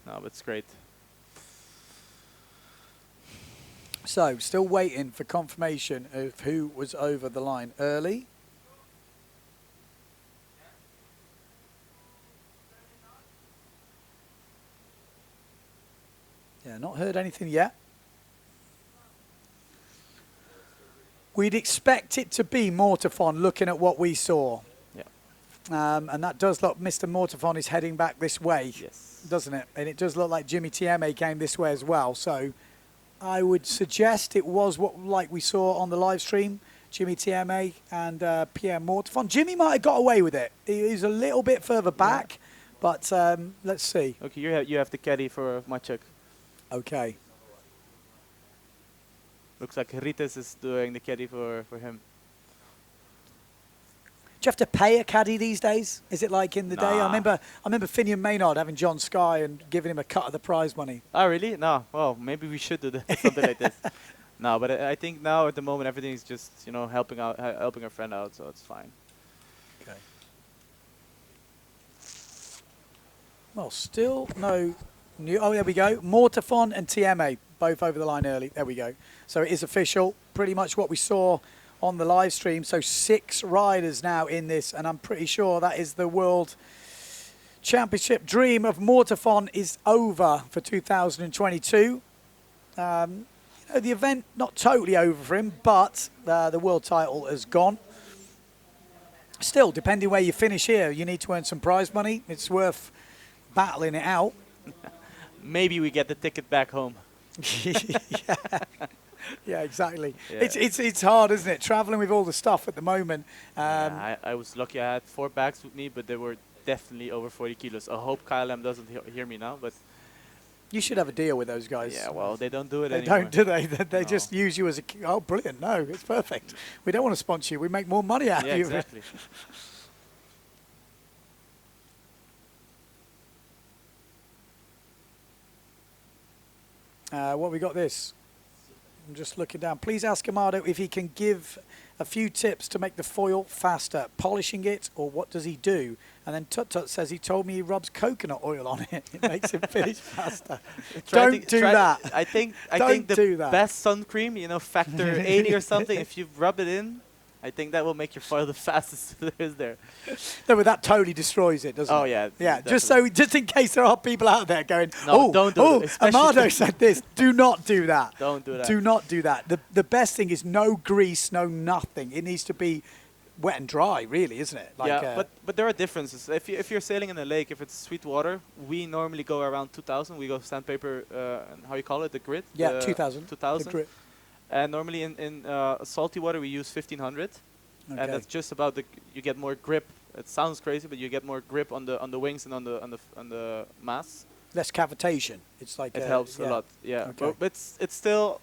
No, but it's great. So, still waiting for confirmation of who was over the line early. Yeah, not heard anything yet. We'd expect it to be Mortafon looking at what we saw. Yeah. And that does look, Mr. Mortafon is heading back this way, Yes. doesn't it? And it does look like Jimmy TMA came this way as well. So I would suggest it was what like we saw on the live stream, Jimmy TMA and Pierre Mortafon. Jimmy might have got away with it. He's a little bit further back, but let's see. Okay, you have the caddy for Maciek. Okay. Looks like Rites is doing the caddy for him. Do you have to pay a caddy these days? Is it like in the day? I remember Finian Maynard having John Sky and giving him a cut of the prize money. Oh, really? No. Well, maybe we should do that, something like this. No, but I think now at the moment everything is just, you know, helping our friend out, so it's fine. Okay. Well, still no new. Oh, there we go. Mortafon and TMA both over the line early. There we go. So it is official. Pretty much what we saw on the live stream. So 6 riders now in this, and I'm pretty sure that is the World Championship dream of Mortafon is over for 2022. You know, the event not totally over for him, but the world title has gone. Still, depending where you finish here, you need to earn some prize money. It's worth battling it out. Maybe we get the ticket back home. Yeah. Yeah, exactly. Yeah. It's hard, isn't it? Traveling with all the stuff at the moment. Yeah, I was lucky I had 4 bags with me, but they were definitely over 40 kilos. I hope Kyle M doesn't hear me now, but... You should have a deal with those guys. Yeah, well, they don't do it they anymore. Don't, do they? They No. just use you as a... Oh, brilliant. No, it's perfect. We don't want to sponsor you. We make more money out of you. Exactly. What we got this? I'm just looking down. Please ask Amado if he can give a few tips to make the foil faster, polishing it, or what does he do? And then Tut Tut says he told me he rubs coconut oil on it. It makes him finish faster. Don't do that. I think do the that. best sun cream, you know, factor 80 or something, if you rub it in, I think that will make your foil the fastest there is there. No, but that totally destroys it, doesn't it? Oh, yeah. Yeah, just in case there are people out there going, No, don't do it, especially Amado said this. Do not do that. Don't do that. Do not do that. The best thing is no grease, no nothing. It needs to be wet and dry, really, isn't it? Like, yeah, but there are differences. If you're sailing in a lake, if it's sweet water, we normally go around 2,000. We go sandpaper, how you call it, the grit? Yeah, 2,000. 2,000. The grit. And normally in salty water, we use 1,500. Okay. And that's just about you get more grip. It sounds crazy, but you get more grip on the wings and on the mass. Less cavitation. It's like It helps a lot. Yeah, Okay. but it's still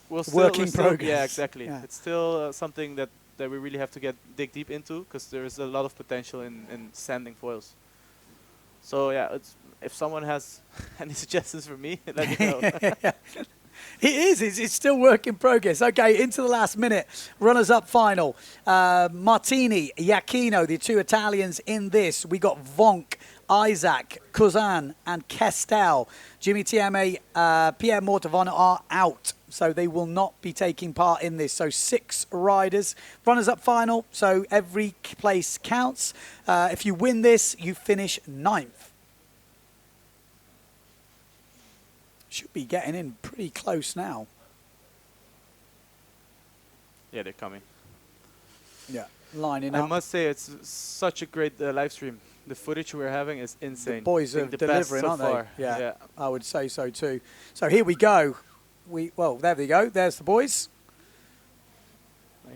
Work in progress. Yeah, exactly. Yeah. It's still something that we really have to dig deep into, because there is a lot of potential in sanding foils. So yeah, if someone has any suggestions for me, let me know. It is. It's still work in progress. Okay, into the last minute. Runners-up final. Martini, Iachino, the 2 Italians in this. We got Vonk, Isaac, Kuzan, and Kestel. Jimmy TMA, Pierre Mortavon are out, so they will not be taking part in this. So 6 riders. Runners-up final, so every place counts. If you win this, you finish 9th. Should be getting in pretty close now. Yeah, they're coming. Yeah, lining I up. must say, it's such a great live stream. The footage we're having is insane. The boys I are think the best delivering, so aren't far. they? Yeah, I would say so too. So here we go. Well, there we go. There's the boys.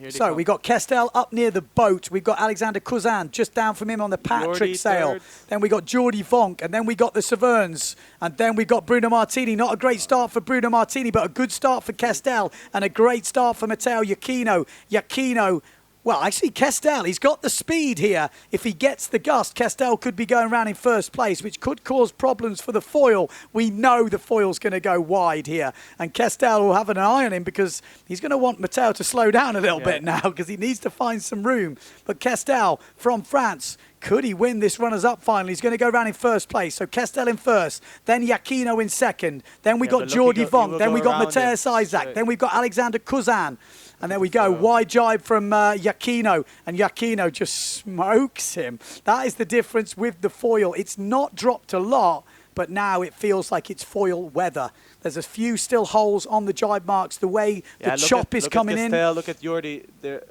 So we got Kestel up near the boat. We've got Alexander Kuzan just down from him on the Patrick sail. Then we got Jordi Vonk, and then we got the Saverns, and then we got Bruno Martini. Not a great start for Bruno Martini, but a good start for Kestel, and a great start for Matteo Iachino. Iachino Well, actually, Kestel, he's got the speed here. If he gets the gust, Kestel could be going around in first place, which could cause problems for the foil. We know the foil's going to go wide here. And Kestel will have an eye on him because he's going to want Matteo to slow down a little bit now because he needs to find some room. But Kestel from France, could he win this runners-up final? He's going to go around in first place. So Kestel in first, then Giacchino in second. Then we got Jordi Vonk. Then we got Matthias Isaac. Then we've got Alexander Kuzan. And there we go, wide jibe from Giacchino, and Giacchino just smokes him. That is the difference with the foil. It's not dropped a lot, but now it feels like it's foil weather. There's a few still holes on the jibe marks. The way the chop is coming in. Look at Jordi. They're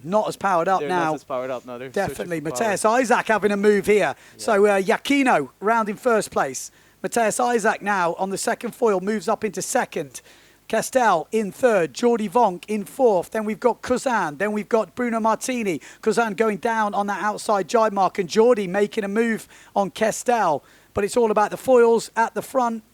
not as powered up now. Not as powered up. No, they're definitely. Matthias Isaac having a move here. Yeah. So Giacchino round in first place. Matthias Isaac now on the second foil moves up into second. Kestel in third, Jordi Vonk in fourth. Then we've got Kuzan. Then we've got Bruno Martini. Kuzan going down on that outside jibe mark, and Jordi making a move on Kestel. But it's all about the foils at the front.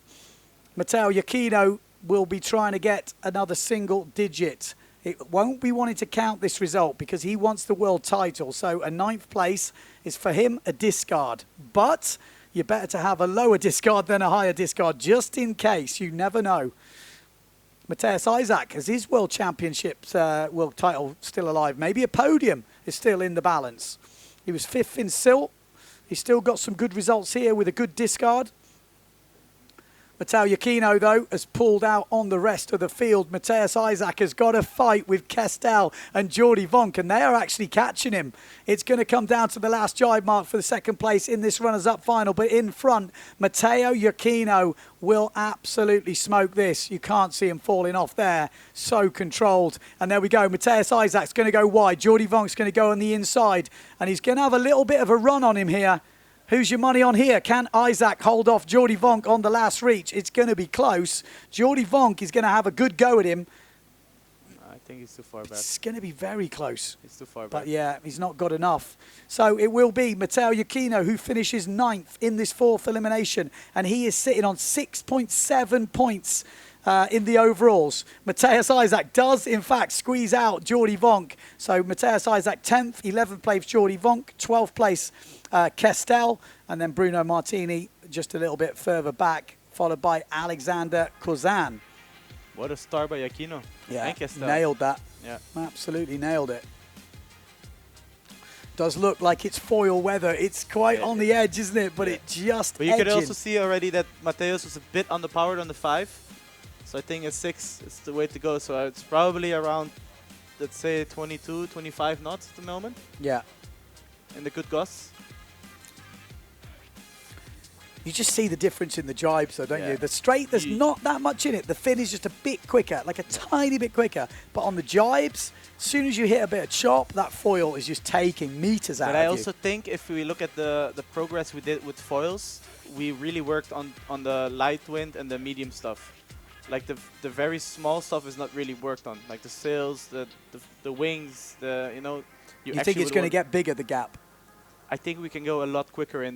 Matteo Giacchino will be trying to get another single digit. It won't be wanting to count this result because he wants the world title. So a 9th place is for him a discard. But you're better to have a lower discard than a higher discard, just in case. You never know. Matthias Isaac has his World Championships world title still alive. Maybe a podium is still in the balance. He was 5th in Silt. He's still got some good results here with a good discard. Matteo Giacchino, though, has pulled out on the rest of the field. Matthias Isaac has got a fight with Kestel and Jordi Vonk, and they are actually catching him. It's going to come down to the last jibe mark for the second place in this runners-up final. But in front, Matteo Giacchino will absolutely smoke this. You can't see him falling off there. So controlled. And there we go. Matthias Isaac's going to go wide. Jordi Vonk's going to go on the inside. And he's going to have a little bit of a run on him here. Who's your money on here? Can Isaac hold off Jordi Vonk on the last reach? It's going to be close. Jordi Vonk is going to have a good go at him. I think he's too far back. It's going to be very close. He's too far back. But yeah, he's not got enough. So it will be Matteo Giacchino who finishes 9th in this 4th elimination. And he is sitting on 6.7 points in the overalls. Matthias Isaac does, in fact, squeeze out Jordi Vonk. So Matthias Isaac 10th, 11th place Jordi Vonk, 12th place Kestel, and then Bruno Martini just a little bit further back, followed by Alexander Kuzan. What a start by Giacchino. Yeah, nailed that. Yeah, absolutely nailed it. Does look like it's foil weather. It's quite on the edge, isn't it? But it just But you could also see already that Mateus was a bit underpowered on the 5. So I think a 6 is the way to go. So it's probably around, let's say, 22, 25 knots at the moment. Yeah. In the good gusts. You just see the difference in the jibes, though, don't you? The straight, there's not that much in it. The fin is just a bit quicker, like a tiny bit quicker. But on the jibes, as soon as you hit a bit of chop, that foil is just taking meters out of you. But I also think if we look at the progress we did with foils, we really worked on the light wind and the medium stuff. Like the very small stuff is not really worked on. Like the sails, the wings, you know. You think it's going to get bigger, the gap? I think we can go a lot quicker in